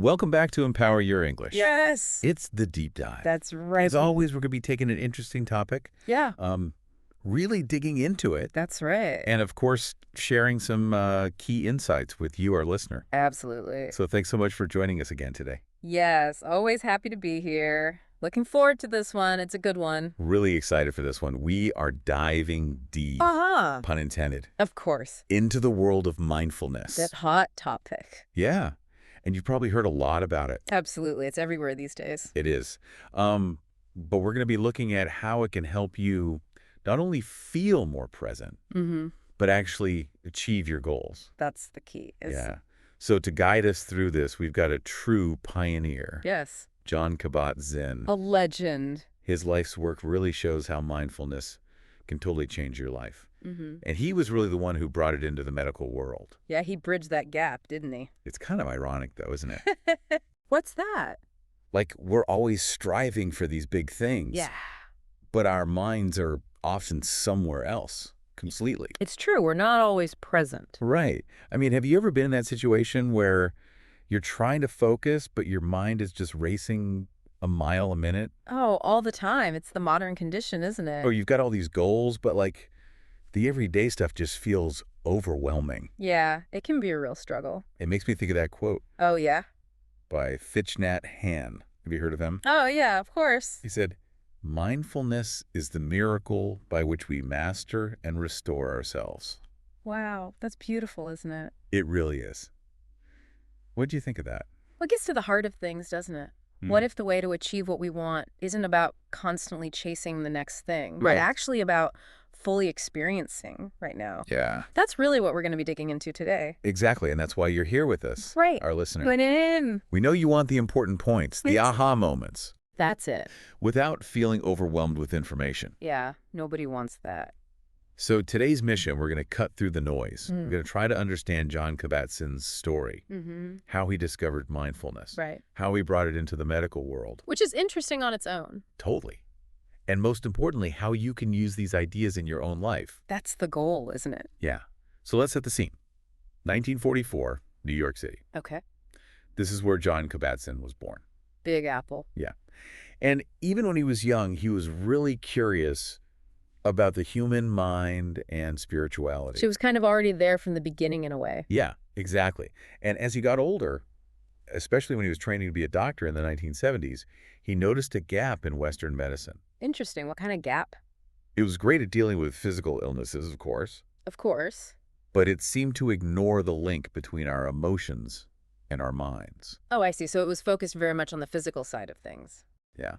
welcome back to Empower Your English. Yes. It's the deep dive. That's right. As always, we're going to be taking an interesting topic. Yeah. Really digging into it. That's right. And, of course, sharing some key insights with you, our listener. Absolutely. So thanks so much for joining us again today. Yes. Always happy to be here. Looking forward to this one. It's a good one. Really excited for this one. We are diving deep, pun intended, Of course. into the world of mindfulness. That hot topic. Yeah. And you've probably heard a lot about it. Absolutely. It's everywhere these days. It is. But we're going to be looking at how it can help you not only feel more present, but actually achieve your goals. That's the key. Yeah. So to guide us through this, we've got a true pioneer. Yes. Jon Kabat-Zinn. A legend. His life's work really shows how mindfulness can totally change your life. And he was really the one who brought it into the medical world. Yeah, he bridged that gap, didn't he? It's kind of ironic, though, isn't it? What's that? Like, we're always striving for these big things. Yeah. But our minds are often somewhere else completely. It's true. We're not always present. Right. I mean, have you ever been in that situation where you're trying to focus, but your mind is just racing a mile a minute? Oh, all the time. It's the modern condition, isn't it? Or you've got all these goals, but like the everyday stuff just feels overwhelming. Yeah, it can be a real struggle. It makes me think of that quote Oh, yeah? by Thich Nhat Hanh. Have you heard of him? Oh, yeah, of course. He said, "Mindfulness is the miracle by which we master and restore ourselves." Wow, that's beautiful, isn't it? It really is. What do you think of that? Well, it gets to the heart of things, doesn't it? What if the way to achieve what we want isn't about constantly chasing the next thing, but actually about fully experiencing right now? Yeah. That's really what we're going to be digging into today. Exactly, and that's why you're here with us, Right. our listener. Going in. We know you want the important points, the It's- aha moments, That's it. without feeling overwhelmed with information. Yeah, nobody wants that. So today's mission, we're going to cut through the noise. We're going to try to understand Jon Kabat-Zinn's story, how he discovered mindfulness, Right. how he brought it into the medical world. Which is interesting on its own. Totally. And most importantly, how you can use these ideas in your own life. That's the goal, isn't it? Yeah. So let's set the scene. 1944, New York City. Okay. This is where Jon Kabat-Zinn was born. Big Apple. Yeah. And even when he was young, he was really curious about the human mind and spirituality. She was kind of already there from the beginning in a way. Yeah, exactly. And as he got older, especially when he was training to be a doctor in the 1970s, he noticed a gap in Western medicine. Interesting. What kind of gap? It was great at dealing with physical illnesses, of course, Of course. but it seemed to ignore the link between our emotions and our minds. Oh, I see. So it was focused very much on the physical side of things. Yeah.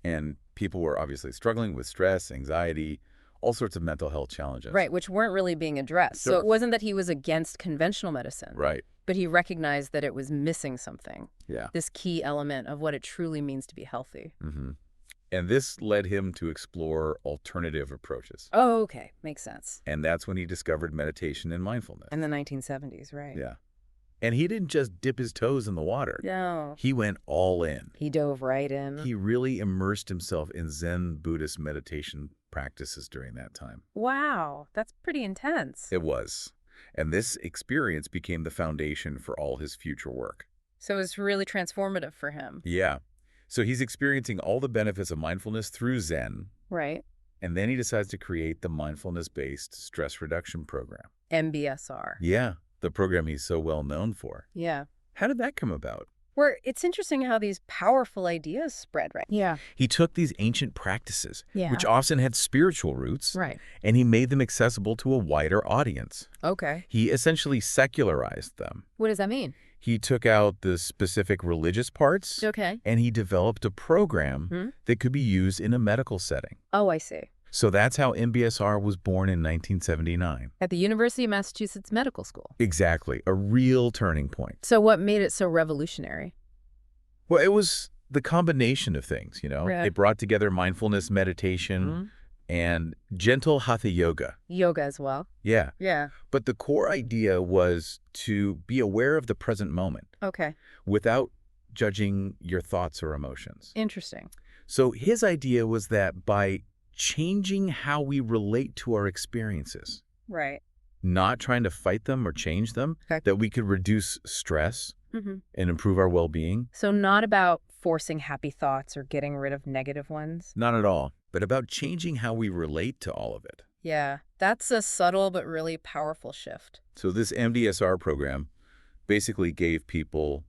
And people were obviously struggling with stress, anxiety, all sorts of mental health challenges. Right, which weren't really being addressed. So Sure. it wasn't that he was against conventional medicine. Right. But he recognized that it was missing something. Yeah. This key element of what it truly means to be healthy. And this led him to explore alternative approaches. Oh, okay. Makes sense. And that's when he discovered meditation and mindfulness. In the 1970s, right? Yeah. And he didn't just dip his toes in the water. No. He went all in. He dove right in. He really immersed himself in Zen Buddhist meditation practices during that time. Wow. That's pretty intense. It was. And this experience became the foundation for all his future work. So it was really transformative for him. Yeah. So he's experiencing all the benefits of mindfulness through Zen. Right. And then he decides to create the mindfulness-based stress reduction program. MBSR. Yeah, the program he's so well known for. Yeah. How did that come about? Where it's interesting how these powerful ideas spread, right? Yeah. He took these ancient practices, Yeah. which often had spiritual roots, Right. and he made them accessible to a wider audience. Okay. He essentially secularized them. What does that mean? He took out the specific religious parts, Okay. and he developed a program that could be used in a medical setting. Oh, I see. So that's how MBSR was born in 1979. At the University of Massachusetts Medical School. Exactly, a real turning point. So what made it so revolutionary? Well, it was the combination of things, you know. Right. It brought together mindfulness, meditation, and gentle hatha yoga. Yoga as well. Yeah. Yeah. But the core idea was to be aware of the present moment Okay. without judging your thoughts or emotions. Interesting. So his idea was that by changing how we relate to our experiences, Right. not trying to fight them or change them, Okay. that we could reduce stress, and improve our well-being? So not about forcing happy thoughts or getting rid of negative ones? Not at all, but about changing how we relate to all of it. Yeah, that's a subtle but really powerful shift. So this MDSR program basically gave people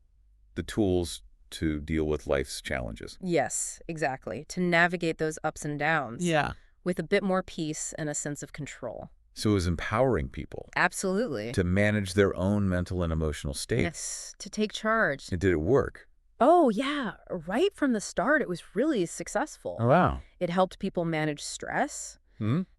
the tools to deal with life's challenges. Yes, exactly. To navigate those ups and downs. Yeah. With a bit more peace and a sense of control. So it was empowering people. Absolutely. To manage their own mental and emotional state. Yes, to take charge. And did it work? Oh, yeah. Right from the start, it was really successful. Oh, wow. It helped people manage stress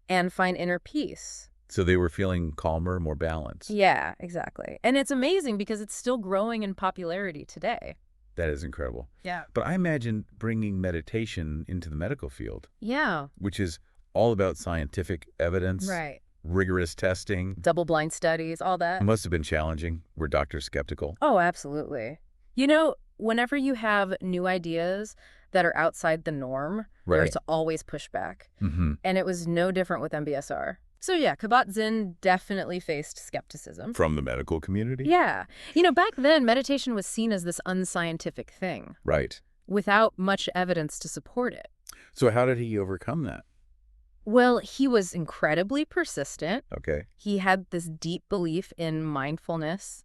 and find inner peace. So they were feeling calmer, more balanced. Yeah, exactly. And it's amazing because it's still growing in popularity today. That is incredible. Yeah. But I imagine bringing meditation into the medical field. Yeah. Which is all about scientific evidence. Right. Rigorous testing. Double-blind studies, all that. It must have been challenging. Were doctors skeptical? Oh, absolutely. You know, whenever you have new ideas that are outside the norm, there's always pushback. And it was no different with MBSR. So yeah, Kabat-Zinn definitely faced skepticism. From the medical community? Yeah. You know, back then, meditation was seen as this unscientific thing. Right. Without much evidence to support it. So how did he overcome that? Well, he was incredibly persistent. Okay. He had this deep belief in mindfulness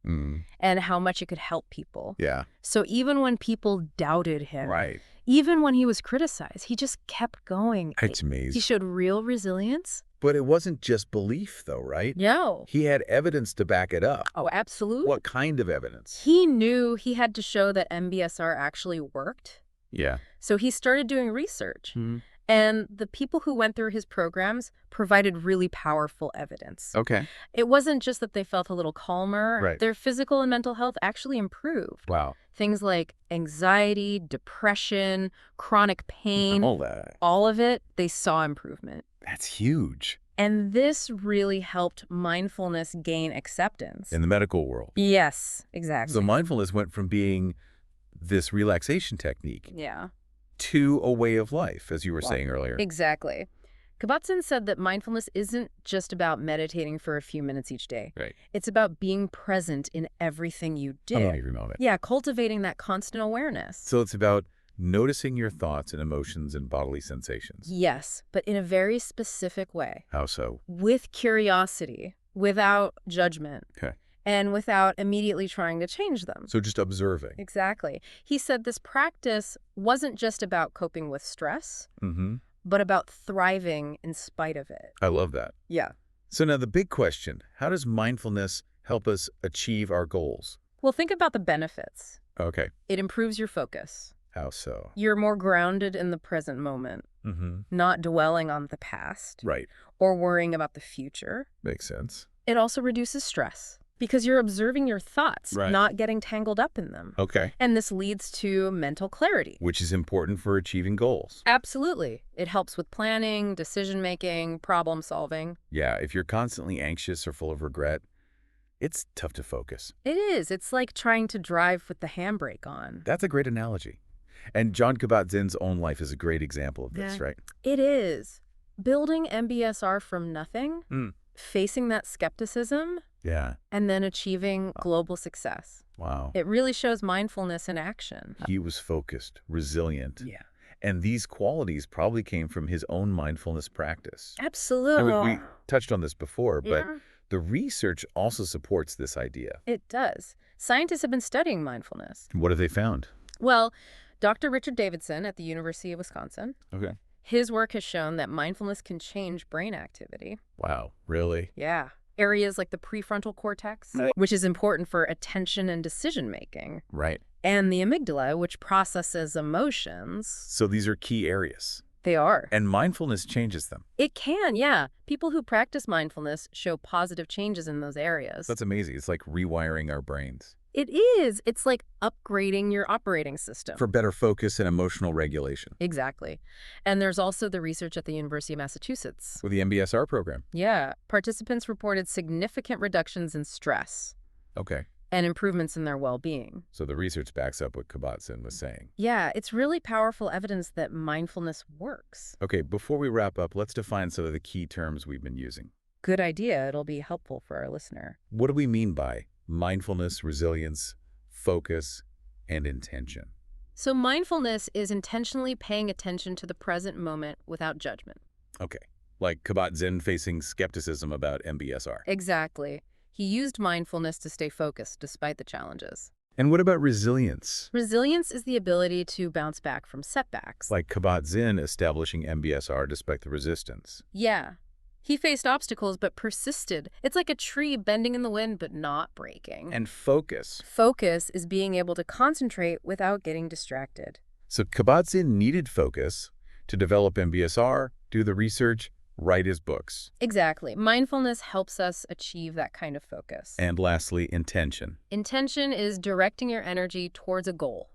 and how much it could help people. Yeah. So even when people doubted him, Right. even when he was criticized, he just kept going. It's amazing. He showed real resilience. But it wasn't just belief, though, right? No. He had evidence to back it up. Oh, absolutely. What kind of evidence? He knew he had to show that MBSR actually worked. Yeah. So he started doing research. And the people who went through his programs provided really powerful evidence. Okay. It wasn't just that they felt a little calmer. Right. Their physical and mental health actually improved. Wow. Things like anxiety, depression, chronic pain. All that. All of it, they saw improvement. That's huge. And this really helped mindfulness gain acceptance. In the medical world. Yes, exactly. So mindfulness went from being this relaxation technique Yeah. to a way of life, as you were saying earlier. Exactly. Kabat-Zinn said that mindfulness isn't just about meditating for a few minutes each day. Right. It's about being present in everything you do. Every moment. Yeah, cultivating that constant awareness. So it's about noticing your thoughts and emotions and bodily sensations. Yes, but in a very specific way. How so? With curiosity, without judgment. Okay. And without immediately trying to change them. So just observing. Exactly. He said this practice wasn't just about coping with stress, but about thriving in spite of it. I love that. Yeah. So now the big question, how does mindfulness help us achieve our goals? Well, think about the benefits. Okay. It improves your focus. How so? You're more grounded in the present moment, not dwelling on the past Right. or worrying about the future. Makes sense. It also reduces stress because you're observing your thoughts, not getting tangled up in them. Okay. And this leads to mental clarity. Which is important for achieving goals. Absolutely. It helps with planning, decision-making, problem-solving. Yeah, if you're constantly anxious or full of regret, it's tough to focus. It is. It's like trying to drive with the handbrake on. That's a great analogy. And Jon Kabat-Zinn's own life is a great example of this, right? It is. Building MBSR from nothing, facing that skepticism, Yeah. and then achieving global success. Wow. It really shows mindfulness in action. He was focused, resilient. Yeah. And these qualities probably came from his own mindfulness practice. Absolutely. And we touched on this before, but the research also supports this idea. It does. Scientists have been studying mindfulness. What have they found? Well, Dr. Richard Davidson at the University of Wisconsin, Okay. his work has shown that mindfulness can change brain activity. Wow, really? Yeah. Areas like the prefrontal cortex, which is important for attention and decision-making, Right. and the amygdala, which processes emotions. So these are key areas. They are. And mindfulness changes them. It can, yeah. People who practice mindfulness show positive changes in those areas. That's amazing. It's like rewiring our brains. It is. It's like upgrading your operating system. For better focus and emotional regulation. Exactly. And there's also the research at the University of Massachusetts. With the MBSR program. Yeah. Participants reported significant reductions in stress. Okay. And improvements in their well-being. So the research backs up what Kabat-Zinn was saying. Yeah, it's really powerful evidence that mindfulness works. Okay, before we wrap up, let's define some of the key terms we've been using. Good idea. It'll be helpful for our listener. What do we mean by mindfulness, resilience, focus, and intention. So mindfulness is intentionally paying attention to the present moment without judgment. Okay, like Kabat-Zinn facing skepticism about MBSR. Exactly. He used mindfulness to stay focused despite the challenges. And what about resilience? Resilience is the ability to bounce back from setbacks. Like Kabat-Zinn establishing MBSR despite the resistance. Yeah. He faced obstacles but persisted. It's like a tree bending in the wind but not breaking. And focus. Focus is being able to concentrate without getting distracted. So Kabat-Zinn needed focus to develop MBSR, do the research, write his books. Exactly. Mindfulness helps us achieve that kind of focus. And lastly, intention. Intention is directing your energy towards a goal.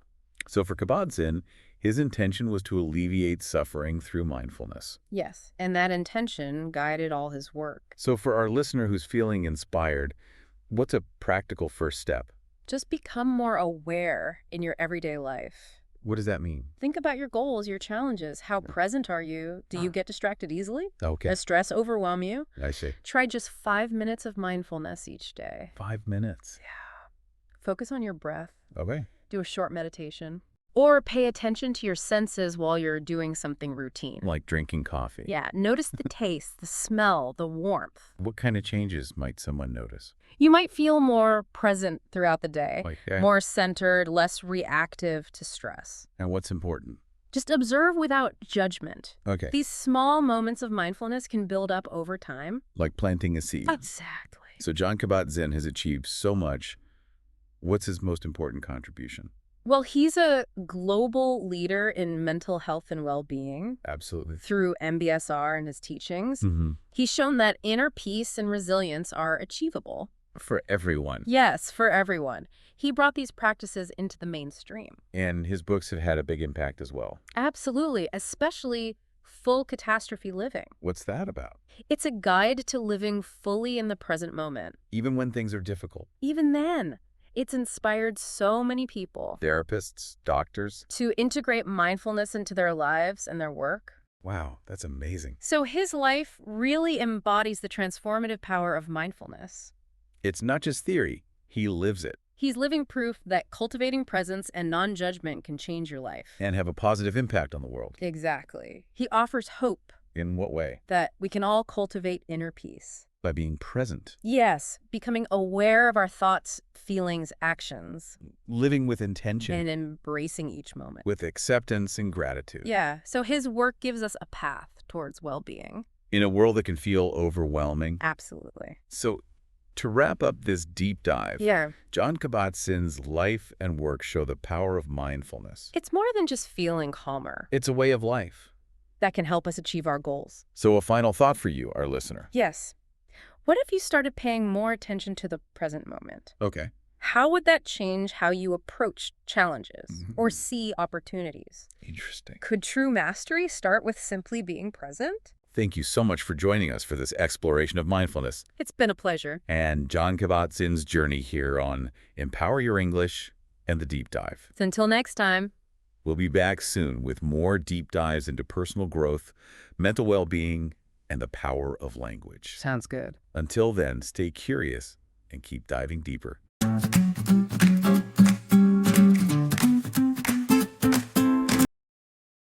So for Kabat-Zinn, his intention was to alleviate suffering through mindfulness. Yes, and that intention guided all his work. So for our listener who's feeling inspired, what's a practical first step? Just become more aware in your everyday life. What does that mean? Think about your goals, your challenges. How present are you? Do you get distracted easily? Okay, Does stress overwhelm you? I see. Try just 5 minutes of mindfulness each day. 5 minutes. Focus on your breath. Okay. Do a short meditation. Or pay attention to your senses while you're doing something routine. Like drinking coffee. Yeah, notice the taste, the smell, the warmth. What kind of changes might someone notice? You might feel more present throughout the day, Like, more centered, less reactive to stress. And what's important? Just observe without judgment. Okay. These small moments of mindfulness can build up over time. Like planting a seed. Exactly. So Jon Kabat-Zinn has achieved so much. What's his most important contribution? Well, he's a global leader in mental health and well-being. Absolutely. Through MBSR and his teachings. Mm-hmm. He's shown that inner peace and resilience are achievable. For everyone. Yes, for everyone. He brought these practices into the mainstream. And his books have had a big impact as well. Absolutely, especially Full Catastrophe Living. What's that about? It's a guide to living fully in the present moment. Even when things are difficult. Even then, it's inspired so many people Therapists, doctors. to integrate mindfulness into their lives and their work. Wow, that's amazing. So his life really embodies the transformative power of mindfulness. It's not just theory. He lives it. He's living proof that cultivating presence and non-judgment can change your life. And have a positive impact on the world. Exactly. He offers hope In what way? that we can all cultivate inner peace. By being present. Yes, becoming aware of our thoughts, feelings, actions, Living with intention. and embracing each moment. With acceptance and gratitude. Yeah, so his work gives us a path towards well-being. In a world that can feel overwhelming. Absolutely. So, to wrap up this deep dive, Yeah, Jon Kabat-Zinn's life and work show the power of mindfulness. it's more than just feeling calmer It's a way of life. that can help us achieve our goals. So a final thought for you, our listener. Yes. What if you started paying more attention to the present moment? Okay. How would that change how you approach challenges or Mhm. see opportunities? Interesting. Could true mastery start with simply being present? Thank you so much for joining us for this exploration of mindfulness It's been a pleasure. and Jon Kabat-Zinn's journey here on Empower Your English and the Deep Dive. So until next time. We'll be back soon with more deep dives into personal growth, mental well-being, and the power of language. Sounds good. Until then, stay curious and keep diving deeper.